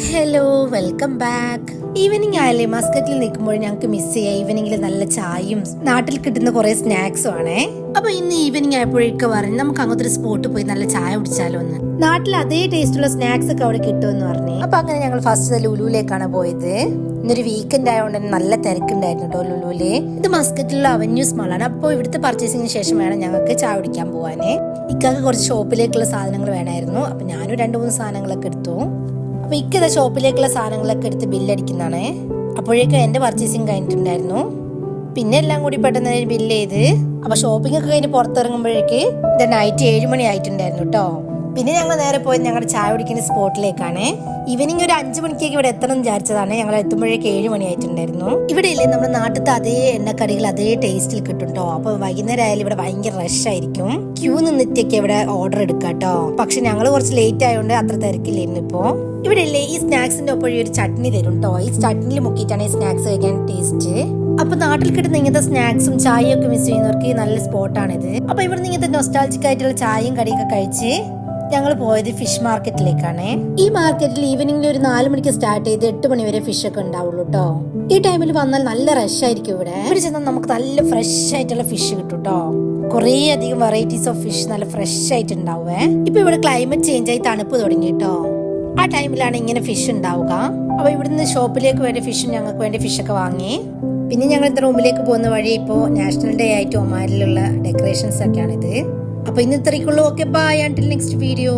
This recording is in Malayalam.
Hello, welcome back. ഈവനിങ് ആയാലേ മസ്കറ്റിൽ നിൽക്കുമ്പോൾ ഞങ്ങൾക്ക് മിസ് ചെയ്യാം ഈവനിങ്ങിൽ നല്ല ചായയും നാട്ടിൽ കിട്ടുന്ന കുറെ സ്നാക്സും ആണേ. അപ്പൊ ഇന്ന് ഈവനിങ് ആയപ്പോഴേക്ക് പറഞ്ഞു നമുക്ക് അങ്ങനത്തെ ഒരു സ്പോട്ട് പോയി നല്ല ചായ കുടിച്ചാലോ എന്ന്. നാട്ടിൽ അതേ ടേസ്റ്റുള്ള സ്നാക്സ് ഒക്കെ അവിടെ കിട്ടുമെന്ന് പറഞ്ഞു. അപ്പൊ അങ്ങനെ ഞങ്ങൾ ഫസ്റ്റ് ലുലുവിലേക്കാണ് പോയത്. ഇന്നൊരു വീക്കെൻഡ് ആയതുകൊണ്ട് തന്നെ നല്ല തിരക്കുണ്ടായിരുന്നു കേട്ടോ ലുലുവില്. ഇത് മസ്കറ്റിലുള്ള അവന്യൂസ് മാളാണ്. അപ്പോൾ ഇവിടുത്തെ പർച്ചേസിങ്ങിന് ശേഷം വേണം ഞങ്ങൾക്ക് ചായ കുടിക്കാൻ പോവാനേ. ഇക്കാക്ക് കുറച്ച് ഷോപ്പിലേക്കുള്ള സാധനങ്ങൾ വേണമായിരുന്നു. അപ്പൊ ഞാനും 2-3 സാധനങ്ങളൊക്കെ എടുത്തു. അപ്പൊ ഇക്കത ഷോപ്പിലേക്കുള്ള സാധനങ്ങളൊക്കെ എടുത്ത് ബില്ലടിക്കുന്നതാണേ. അപ്പോഴേക്കും എന്റെ പർച്ചേസിങ് കഴിഞ്ഞിട്ടുണ്ടായിരുന്നു. പിന്നെ എല്ലാം കൂടി പെട്ടെന്ന് ബില്ല് ചെയ്ത് അപ്പൊ ഷോപ്പിംഗ് ഒക്കെ കഴിഞ്ഞ് പുറത്തിറങ്ങുമ്പോഴേക്ക് നൈറ്റ് 7 മണി ആയിട്ടുണ്ടായിരുന്നു കേട്ടോ. പിന്നെ ഞങ്ങൾ നേരെ പോയത് ഞങ്ങളുടെ ചായ കുടിക്കുന്ന സ്പോട്ടിലേക്കാണ്. ഈവനിങ് ഒരു 5 മണിക്കേക്ക് ഇവിടെ എത്തണം എന്ന് വിചാരിച്ചതാണ്. ഞങ്ങൾ എത്തുമ്പോഴേക്ക് 7 മണി ആയിട്ടുണ്ടായിരുന്നു. ഇവിടെ ഇല്ലേ നമ്മുടെ നാട്ടിലത്തെ അതേ എണ്ണക്കടികൾ അതേ ടേസ്റ്റിൽ കിട്ടും കേട്ടോ. അപ്പൊ വൈകുന്നേരം ആയാലും ഇവിടെ ഭയങ്കര റഷ് ആയിരിക്കും. ക്യൂ നിന്നിട്ടൊക്കെ ഇവിടെ ഓർഡർ എടുക്കാം കേട്ടോ. പക്ഷെ ഞങ്ങൾ കുറച്ച് ലേറ്റ് ആയതുകൊണ്ട് അത്ര തിരക്കില്ലായിരുന്നു. ഇപ്പോ ഇവിടെ ഇല്ലേ ഈ സ്നാക്സിന്റെ ഒപ്പം ഒരു ചട്നി തരും കേട്ടോ. ഈ ചട്നിയിൽ മുക്കിയിട്ടാണ് ഈ സ്നാക്സ് കഴിക്കാൻ ടേസ്റ്റ്. അപ്പൊ നാട്ടിൽ കിട്ടുന്ന ഇങ്ങനത്തെ സ്നാക്സും ചായയും ഒക്കെ മിസ് ചെയ്യുന്നവർക്ക് നല്ല സ്പോട്ടാണിത്. അപ്പൊ ഇവിടെ ഇങ്ങനത്തെ നൊസ്റ്റാൾജിക് ആയിട്ടുള്ള ചായയും കടിയൊക്കെ കഴിച്ച് ഞങ്ങൾ പോയത് ഫിഷ് മാർക്കറ്റിലേക്കാണ്. ഈ മാർക്കറ്റിൽ ഈവനിംഗിൽ ഒരു 4 മണിക്ക് സ്റ്റാർട്ട് ചെയ്ത് 8 മണി വരെ ഫിഷ് ഒക്കെ ഉണ്ടാവുള്ളൂ കേട്ടോ. ഈ ടൈമിൽ വന്നാൽ നല്ല റഷ് ആയിരിക്കും ഇവിടെ. ഇവിടെ ചെന്നാൽ നമുക്ക് നല്ല ഫ്രഷ് ആയിട്ടുള്ള ഫിഷ് കിട്ടും കേട്ടോ. കുറേ അധികം വെറൈറ്റീസ് ഓഫ് ഫിഷ് നല്ല ഫ്രഷ് ആയിട്ട് ഉണ്ടാവേ. ഇപ്പൊ ഇവിടെ ക്ലൈമറ്റ് ചേഞ്ച് ആയി തണുപ്പ് തുടങ്ങി കേട്ടോ. ആ ടൈമിലാണ് ഇങ്ങനെ ഫിഷ് ഉണ്ടാവുക. അപ്പൊ ഇവിടുന്ന് ഷോപ്പിലേക്ക് വേണ്ട ഫിഷും ഞങ്ങൾക്ക് വേണ്ട ഫിഷൊക്കെ വാങ്ങി. പിന്നെ ഞങ്ങൾ റൂമിലേക്ക് പോകുന്ന വഴി ഇപ്പോ നാഷണൽ ഡേ ആയിട്ട് ഒമാനിലുള്ള ഡെക്കറേഷൻസ് ഒക്കെയാണിത്. അപ്പൊ ഇന്ന് ഇത്രയ്ക്കുള്ളൂ. Okay, bye, until next video.